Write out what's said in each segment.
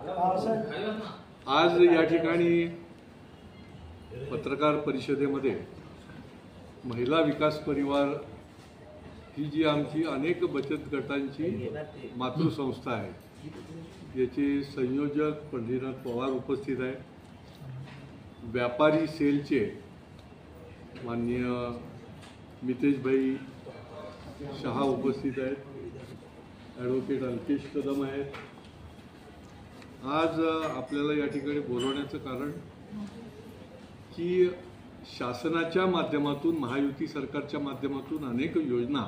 आज या ठिकाणी पत्रकार परिषदेमध्ये महिला विकास परिवार ही जी आमची अनेक बचत गटांची मातृसंस्था आहे याचे संयोजक पंढरीनाथ पवार उपस्थित आहे। व्यापारी सेलचे माननीय मितेश भाई शहा उपस्थित आहेत। ॲडव्होकेट अल्केश कदम आहेत। आज आपल्याला या ठिकाणी बोलवण्याचं कारण की शासनाच्या माध्यमातून महायुती सरकारच्या माध्यमातून अनेक योजना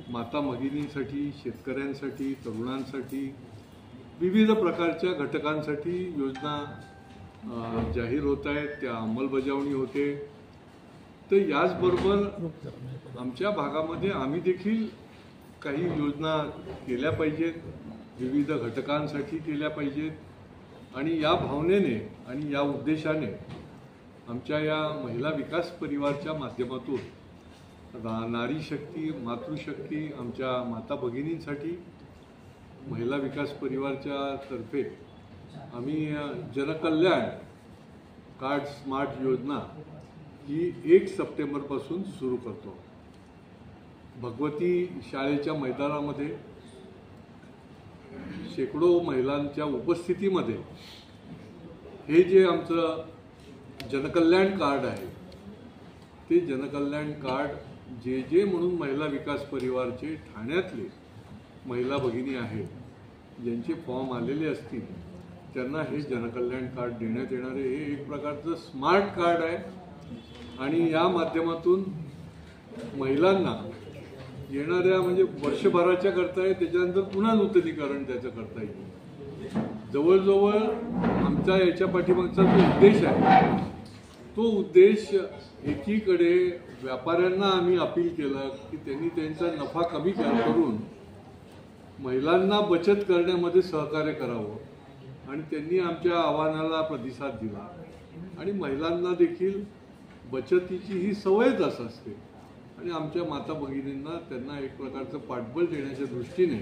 माता भगिनींसाठी, शेतकऱ्यांसाठी, तरुणांसाठी, विविध प्रकारच्या घटकांसाठी योजना जाहीर होत आहेत, त्या अंमलबजावणी होते। तर याचबरोबर आमच्या भागामध्ये आम्ही देखील काही योजना केल्या पाहिजेत, विविध घटकांसाठी केल्या पाहिजेत आणि या भावनेने आणि या उद्देशाने आमच्या या महिला विकास परिवारच्या माध्यमातून नारी शक्ती, मातृशक्ती, आमच्या माता भगिनींसाठी महिला विकास परिवारच्या तर्फे आम्ही जनकल्याण कार्ड स्मार्ट योजना ही 1 सप्टेंबरपासून सुरू करतो। भगवती शाळेच्या मैदानामध्ये शेकडो महिलांच्या उपस्थितीमध्ये हे जे आमचं जनकल्याण कार्ड आहे ते जनकल्याण कार्ड जे म्हणून महिला विकास परिवारचे ठाण्यातले महिला भगिनी आहेत ज्यांचे फॉर्म आलेले असतील त्यांना हे जनकल्याण कार्ड देण्यात येणार आहे। हे एक प्रकारचं स्मार्ट कार्ड आहे आणि या माध्यमातून महिलांना येणाऱ्या म्हणजे वर्षभराच्या करता आहे, त्याच्यानंतर पुन्हा नूतनीकरण त्याचं करता येईल। जवळजवळ आमचा याच्या पाठीमागचा जो उद्देश आहे तो उद्देश एकीकडे व्यापाऱ्यांना आम्ही अपील केलं की त्यांनी त्यांचा नफा कमी करून महिलांना बचत करण्यामध्ये सहकार्य करावं आणि त्यांनी आमच्या आव्हानाला प्रतिसाद दिला आणि महिलांना देखील बचतीची ही सवयच असते आणि आमच्या माता भगिनींना त्यांना एक प्रकारचं पाठबळ देण्याच्या दृष्टीने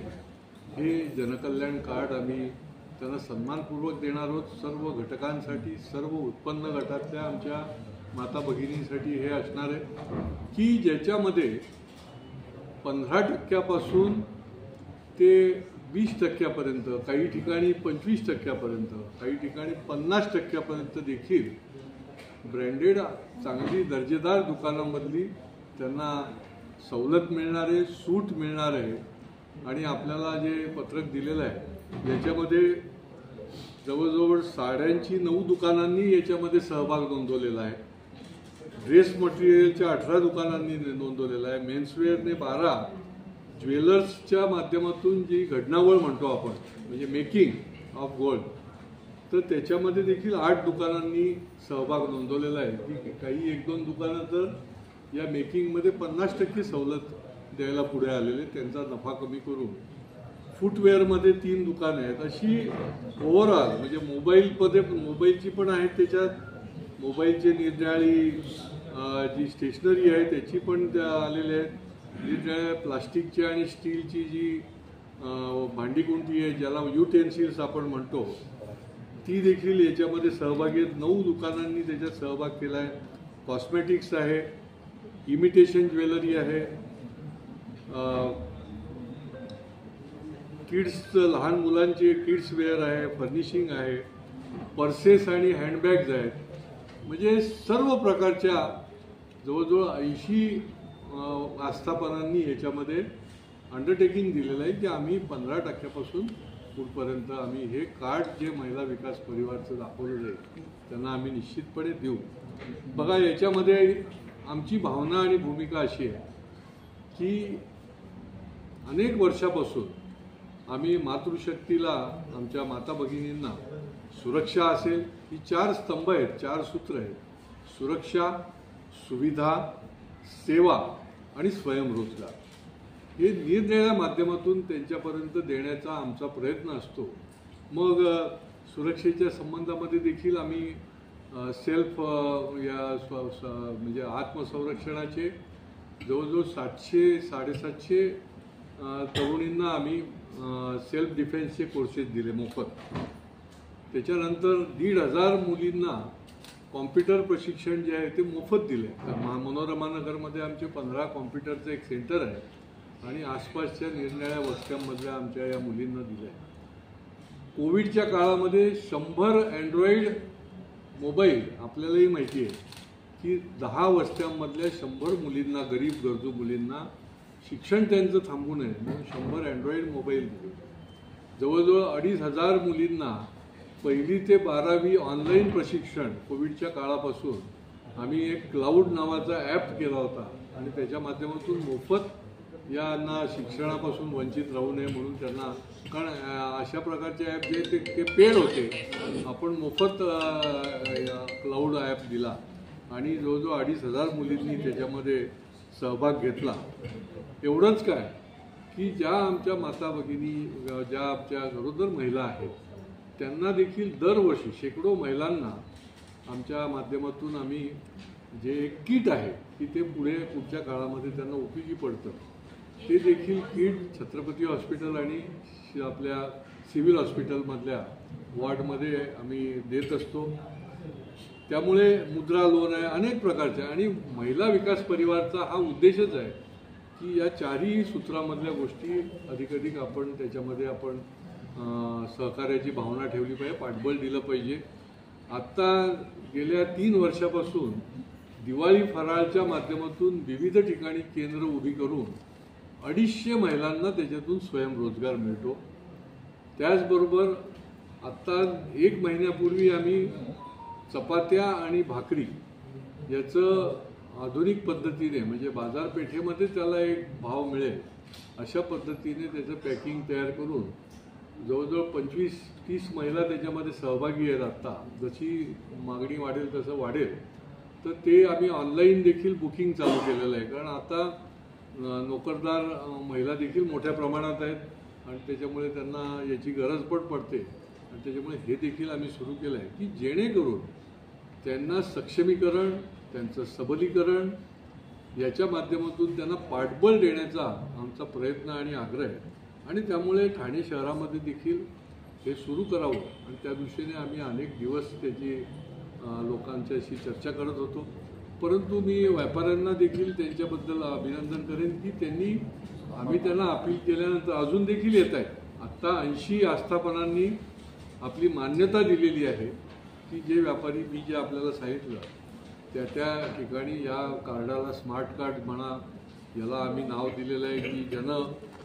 हे जनकल्याण कार्ड आम्ही त्यांना सन्मानपूर्वक देणार आहोत। सर्व घटकांसाठी, सर्व उत्पन्न गटातल्या आमच्या माता भगिनींसाठी हे असणार आहे की ज्याच्यामध्ये 15% ते 20% काही ठिकाणी 25%, काही ठिकाणी 50% देखील ब्रँडेड चांगली दर्जेदार दुकानांमधली त्यांना सवलत मिळणार आहे, सूट मिळणार आहे। आणि आपल्याला जे पत्रक दिलेलं आहे याच्यामध्ये जवळजवळ साड्यांची 9 दुकानांनी याच्यामध्ये सहभाग नोंदवलेला आहे, ड्रेस मटेरियलच्या 18 दुकानांनी नोंदवलेला आहे, मेन्सवेअरने 12, ज्वेलर्सच्या माध्यमातून जी घडणावळ म्हणतो आपण म्हणजे मेकिंग ऑफ गोल्ड तर त्याच्यामध्ये देखील 8 दुकानांनी सहभाग नोंदवलेला आहे। काही 1-2 दुकानं तर या मेकिंगमध्ये 50% सवलत द्यायला पुढे आलेले, त्यांचा नफा कमी करून फुटवेअरमध्ये 3 दुकानं आहेत। अशी ओव्हरऑल म्हणजे मोबाईलची पण आहेत, त्याच्यात मोबाईलचे निरनिराळी जी स्टेशनरी आहे त्याची पण त्या आलेल्या आहेत, निरनिराळ्या प्लास्टिकची आणि स्टीलची जी भांडीकुंडी आहे ज्याला युटेन्सिल्स आपण म्हणतो ती देखील याच्यामध्ये सहभागी आहेत। 9 दुकानांनी त्याच्यात सहभाग केला आहे। कॉस्मेटिक्स आहे, इमिटेशन ज्वेलरी आहे, किड्सचं लहान मुलांचे किड्स वेअर आहे, फर्निशिंग आहे, पर्सेस आणि हँडबॅग्स आहेत। म्हणजे सर्व प्रकारच्या जवळजवळ 80 आस्थापनांनी याच्यामध्ये अंडरटेकिंग दिलेलं आहे की आम्ही 15% पुढपर्यंत आम्ही हे कार्ड जे महिला विकास परिवारचं दाखवलं जाईल त्यांना आम्ही निश्चितपणे देऊ। बघा याच्यामध्ये आमची भावना आणि भूमिका अशी आहे की अनेक वर्षापासून आम्ही मातृशक्तीला, आमच्या माता भगिनींना सुरक्षा असेल ही 4 स्तंभ आहेत, 4 सूत्र आहेत, सुरक्षा, सुविधा, सेवा आणि स्वयंरोजगार हे निरनिराळ्या माध्यमातून त्यांच्यापर्यंत देण्याचा आमचा प्रयत्न असतो। मग सुरक्षेच्या संबंधामध्ये देखील आम्ही सेल्फ म्हणजे आत्मसंरक्षणाचे जवळजवळ 700-750 तरुणींना आम्ही सेल्फ डिफेन्सचे कोर्सेस दिले मोफत। त्याच्यानंतर 1,500 मुलींना कॉम्प्युटर प्रशिक्षण जे आहे ते मोफत दिले. मनोरमा नगरमध्ये आमचे 15 कॉम्प्युटरचं एक सेंटर आहे आणि आसपासच्या निरनिराळ्या वस्त्यांमधल्या आमच्या या मुलींना दिलं आहे. कोविडच्या काळामध्ये 100 अँड्रॉइड मोबाईल, आपल्यालाही माहिती आहे की 10 वस्त्यांमधल्या 100 मुलींना, गरीब गरजू मुलींना शिक्षण त्यांचं थांबू नये म्हणून 100 अँड्रॉइड मोबाईल दिले. जवळजवळ 2,500 मुलींना 1ली ते 12वी ऑनलाईन प्रशिक्षण कोविडच्या काळापासून आम्ही एक क्लाउड नावाचा ॲप केला होता आणि त्याच्या माध्यमातून मोफत यांना शिक्षणापासून वंचित राहू नये म्हणून त्यांना, कारण अशा प्रकारचे ॲप जे ते पेड होते, आपण मोफत क्लाउड ॲप दिला आणि जवळजवळ 2,500 मुलींनी त्याच्यामध्ये सहभाग घेतला. एवढंच काय की ज्या आमच्या माता भगिनी, ज्या आमच्या गरोदर महिला आहेत त्यांना देखील दरवर्षी शेकडो महिलांना आमच्या माध्यमातून आम्ही जे किट आहे की ते पुढच्या काळामध्ये त्यांना उपयोगी पडतं, ते देखील किट छत्रपती हॉस्पिटल आणि आपल्या सिव्हिल हॉस्पिटलमधल्या वॉर्डमध्ये आम्ही देत असतो. त्यामुळे मुद्रा लोन आहे, अनेक प्रकारचे, आणि महिला विकास परिवारचा हा उद्देशच आहे की या 4ही सूत्रामधल्या गोष्टी अधिकाधिक आपण त्याच्यामध्ये आपण सहकार्याची भावना ठेवली पाहिजे, पाठबळ दिलं पाहिजे. आत्ता गेल्या 3 वर्षापासून दिवाळी फराळच्या माध्यमातून विविध ठिकाणी केंद्र उभी करून 250 महिलांना त्याच्यातून स्वयंरोजगार मिळतो. त्याचबरोबर आत्ता 1 महिन्यापूर्वी आम्ही चपात्या आणि भाकरी याचं आधुनिक पद्धतीने, म्हणजे बाजारपेठेमध्ये त्याला एक भाव मिळेल अशा पद्धतीने त्याचं पॅकिंग तयार करून जवळजवळ 25-30 महिला त्याच्यामध्ये सहभागी आहेत. आत्ता जशी मागणी वाढेल तसं वाढेल, तर ते आम्ही ऑनलाईन देखील बुकिंग चालू केलेलं आहे. कारण आता नोकरदार महिला देखील मोठ्या प्रमाणात आहेत आणि त्याच्यामुळे त्यांना याची गरज पण पडते आणि त्याच्यामुळे हे देखील आम्ही सुरू केलं आहे की जेणेकरून त्यांना सक्षमीकरण, त्यांचं सबलीकरण याच्या माध्यमातून त्यांना पाठबळ देण्याचा आमचा प्रयत्न आणि आग्रह आहे. आणि त्यामुळे ठाणे शहरामध्ये देखील हे सुरू करावं आणि त्या दृष्टीने आम्ही अनेक दिवस त्याची लोकांच्याशी चर्चा करत होतो. परंतु मी व्यापाऱ्यांना देखील त्यांच्याबद्दल अभिनंदन करेन की आम्ही त्यांना अपील केल्यानंतर अजून देखील येत आहेत. आत्ता 80 आस्थापनांनी आपली मान्यता दिलेली आहे की जे व्यापारी मी जे आपल्याला सांगितलं त्या ठिकाणी या कार्डाला स्मार्ट कार्ड म्हणा, याला आम्ही नाव दिलेलं आहे की जन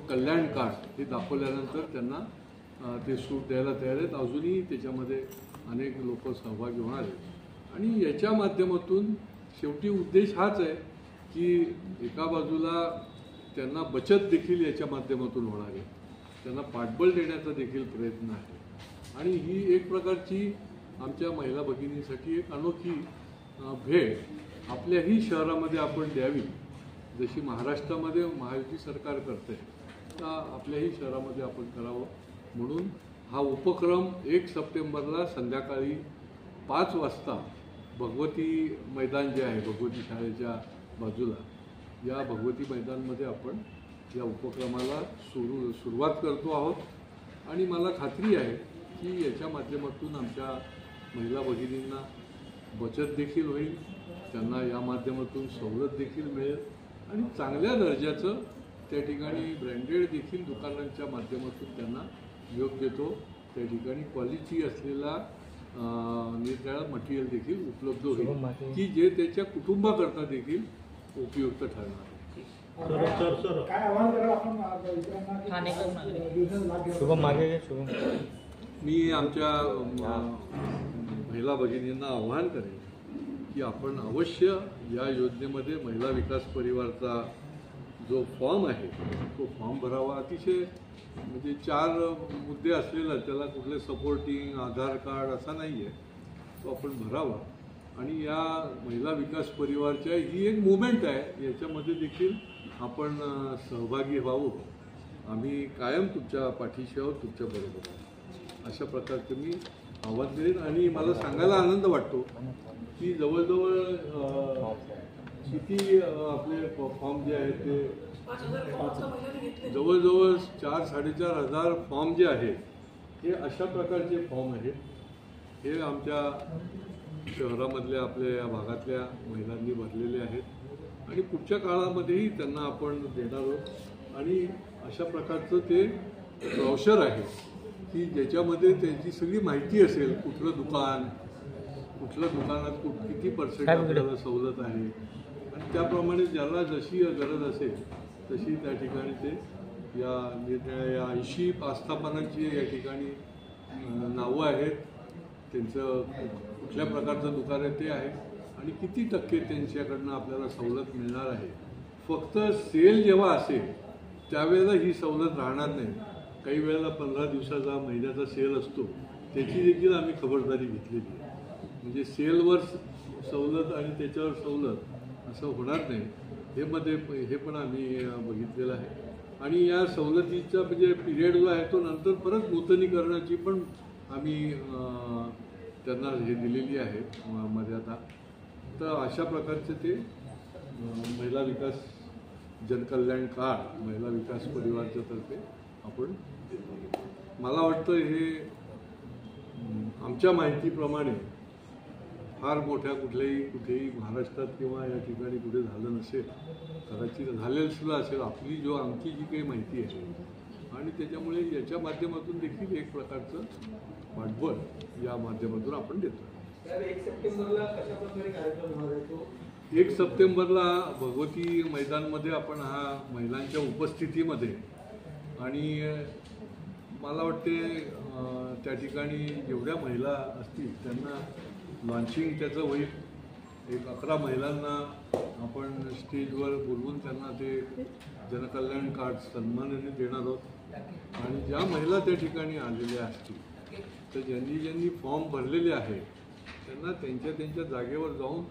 कल्याण कार्ड, हे दाखवल्यानंतर त्यांना ते सूट द्यायला तयार आहेत. अजूनही त्याच्यामध्ये अनेक लोक सहभागी होणार आहेत आणि याच्या माध्यमातून शेवटी उद्देश हाच आहे की एका बाजूला त्यांना बचत देखील याच्या माध्यमातून होणार आहे, त्यांना पाठबळ देण्याचा देखील प्रयत्न आहे आणि ही एक प्रकारची आमच्या महिला भगिनींसाठी एक अनोखी भेट आपल्याही शहरामध्ये आपण द्यावी. जशी महाराष्ट्रामध्ये महायुती सरकार करते, तर आपल्याही शहरामध्ये आपण करावं म्हणून हा उपक्रम 1 सप्टेंबरला संध्याकाळी 5 वाजता भगवती मैदान जे आहे, भगवती शाळेच्या बाजूला, या भगवती मैदानमध्ये आपण या उपक्रमाला सुरुवात करतो आहोत आणि मला खात्री आहे की याच्या माध्यमातून आमच्या महिला भगिनींना बचत देखील होईल, त्यांना या माध्यमातून सवलत देखील मिळेल आणि चांगल्या दर्जाचं त्या ठिकाणी ब्रँडेड देखील दुकानांच्या माध्यमातून त्यांना योग्य तो त्या ठिकाणी क्वालिटी असलेला निरनिराळं मटेरियल देखील उपलब्ध होईल की जे त्याच्या कुटुंबाकरता देखील उपयुक्त ठरणार आहे. मी आमच्या महिला भगिनींना आवाहन करेन की आपण अवश्य या योजनेमध्ये महिला विकास परिवारचा जो फॉर्म आहे तो फॉर्म भरावा. अतिशय म्हणजे 4 मुद्दे असलेला, त्याला कुठले सपोर्टिंग आधार कार्ड असा नाही आहे, तो आपण भरावा आणि या महिला विकास परिवारच्या ही एक मुवमेंट आहे, याच्यामध्ये देखील आपण सहभागी व्हावं. आम्ही कायम तुमच्या पाठीशी आहोत, तुमच्याबरोबर आहोत, अशा प्रकारचं मी आवाहन करेन. आणि मला सांगायला आनंद वाटतो की जवळजवळ किती आपले फॉर्म जे आहेत ते जवळजवळ 4-4.5 हजार फॉर्म जे आहेत हे अशा प्रकारचे फॉर्म आहेत हे आमच्या शहरामधल्या आपल्या या भागातल्या महिलांनी भरलेले आहेत आणि पुढच्या काळामध्येही त्यांना आपण देणार आहोत. आणि अशा प्रकारचं ते ब्राउशर आहे की ज्याच्यामध्ये त्यांची सगळी माहिती असेल, कुठलं दुकान, कुठल्या दुकानात किती % आपल्याला सवलत आहे आणि त्याप्रमाणे ज्याला जशी गरज असेल तशी त्या ठिकाणी ते या 80 आस्थापनांची या ठिकाणी नावं आहेत, त्यांचं कुठल्या प्रकारचं दुकान आहे ते आहे आणि किती टक्के त्यांच्याकडनं आपल्याला सवलत मिळणार आहे. फक्त सेल जेव्हा असेल त्यावेळेला ही सवलत राहणार नाही. काही वेळेला 15 दिवसाचा, महिन्याचा सेल असतो, त्याची देखील आम्ही खबरदारी घेतलेली आहे. म्हणजे सेलवर सवलत आणि त्याच्यावर सवलत असं होणार नाही, हे पण आम्ही बघितलेलं आहे. आणि या सवलतीचा म्हणजे पिरियड जो आहे तो नंतर परत नूतनीकरणाची पण आम्ही त्यांना हे दिलेली आहे मर्यादा. तर अशा प्रकारचे ते महिला विकास जनकल्याण कार्ड महिला विकास परिवारच्या तर्फे आपण देतो. मला वाटतं हे आमच्या माहितीप्रमाणे फार मोठ्या कुठेही महाराष्ट्रात किंवा या ठिकाणी कुठे झालं नसेल, कदाचित झालेलं सुद्धा असेल. आमची जी काही माहिती आहे आणि त्याच्यामुळे याच्या माध्यमातून देखील एक प्रकारचं पाठबळ या माध्यमातून आपण देतो. 1 सप्टेंबरला भगवती मैदानमध्ये आपण हा महिलांच्या उपस्थितीमध्ये आणि मला वाटते त्या ठिकाणी जेवढ्या महिला असतील त्यांना लॉन्चिंग त्याचं होईल. 11 महिलांना आपण स्टेजवर बोलवून त्यांना ते जनकल्याण कार्ड सन्मानाने देणार आहोत. आणि ज्या महिला त्या ठिकाणी आलेल्या असतील तर ज्यांनी फॉर्म भरलेले आहे त्यांना त्यांच्या जागेवर जाऊन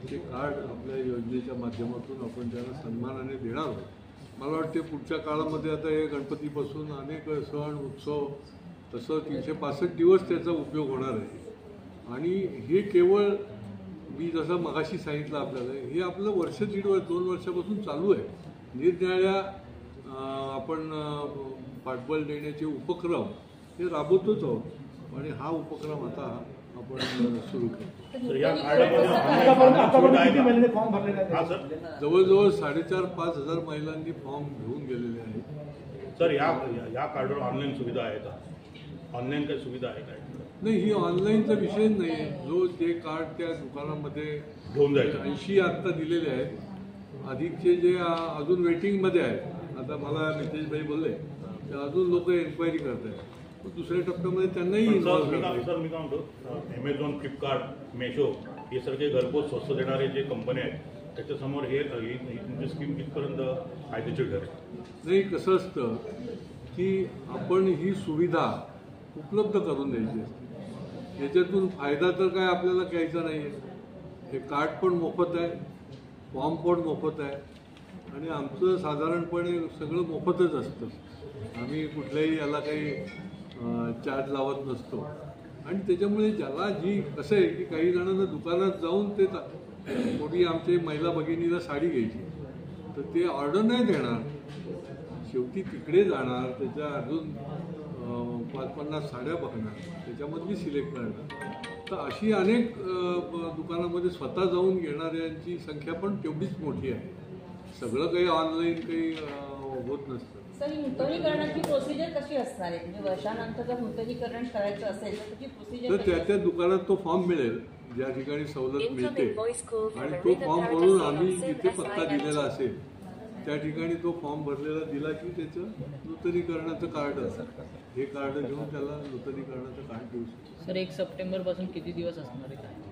ते कार्ड आपल्या योजनेच्या माध्यमातून आपण त्यांना सन्मानाने देणार आहोत. मला वाटते पुढच्या काळामध्ये आता हे गणपतीपासून अनेक सण उत्सव तसं 365 दिवस त्याचा उपयोग होणार आहे. आणि हे केवळ मी जसं मगाशी सांगितलं आपल्याला, हे आपलं वर्ष 2 वर्षापासून चालू आहे. निरनिराळ्या आपण पाठबळ देण्याचे उपक्रम हे राबवतोच आहोत आणि हा उपक्रम आता आपण सुरू केला. जवळजवळ 4,500-5,000 हजार महिलांनी फॉर्म घेऊन गेलेले आहेत. सर या कार्डवर ऑनलाईन सुविधा आहे का? ऑनलाईन काही सुविधा आहे का? नाही, ही ऑनलाईनचा विषय नाही. जे कार्ड त्या दुकानामध्ये घेऊन जायचं 80 आत्ता दिलेले आहेत, अधिकचे जे अजून वेटिंगमध्ये आहेत. आता मला नितेशभाई बोलले तर अजून लोक एन्क्वायरी करत आहेत. दुसऱ्या टप्प्यामध्ये त्यांनाही सर मी काय म्हणतो, ॲमेझॉन, फ्लिपकार्ट, मेशो हे सारखे घरपोच स्वस्त देणारे जे कंपनी आहेत त्याच्यासमोर हे तुमची स्कीम कितपर्यंत फायदेशीर ठरेल? नाही, कसं असतं की आपण ही सुविधा उपलब्ध करून द्यायची असते. याच्यातून फायदा तर काय आपल्याला घ्यायचा नाही आहे. हे कार्ड पण मोफत आहे, फॉर्म पण मोफत आहे आणि आमचं साधारणपणे सगळं मोफतच असतं. आम्ही कुठल्याही याला काही चार्ज लावत नसतो. आणि त्याच्यामुळे ज्याला कसं आहे की काही जणांना दुकानात जाऊन ते कोणी आमच्या महिला भगिनीला साडी घ्यायची तर ते ऑर्डर नाही देणार, शेवटी तिकडे जाणार, त्याच्या अजून 50 साड्या बघणार, त्याच्यामधली सिलेक्ट करणार. तर अशी अनेक दुकानामध्ये स्वतः जाऊन घेणाऱ्यांची संख्या पण तेवढीच मोठी आहे. सगळं काही ऑनलाईन काही होत नसतं. सर, नूतनीकरणाची प्रोसिजर कशी असणार आहे? म्हणजे वर्षानंतर जर नूतनीकरण करायचं असेल तर त्याची प्रोसिजर तर त्या दुकानात तो फॉर्म मिळेल ज्या ठिकाणी सवलत मिळते आणि तो फॉर्म भरून आम्ही जिथे पत्ता दिलेला असेल त्या ठिकाणी तो फॉर्म भरलेला दिला की त्याचं नूतनीकरणाचं कार्ड हे कार्ड घेऊन त्याला नूतनीकरणाचं कार्ड देऊ शकतो. सर, 1 सप्टेंबरपासून किती दिवस असणार आहे?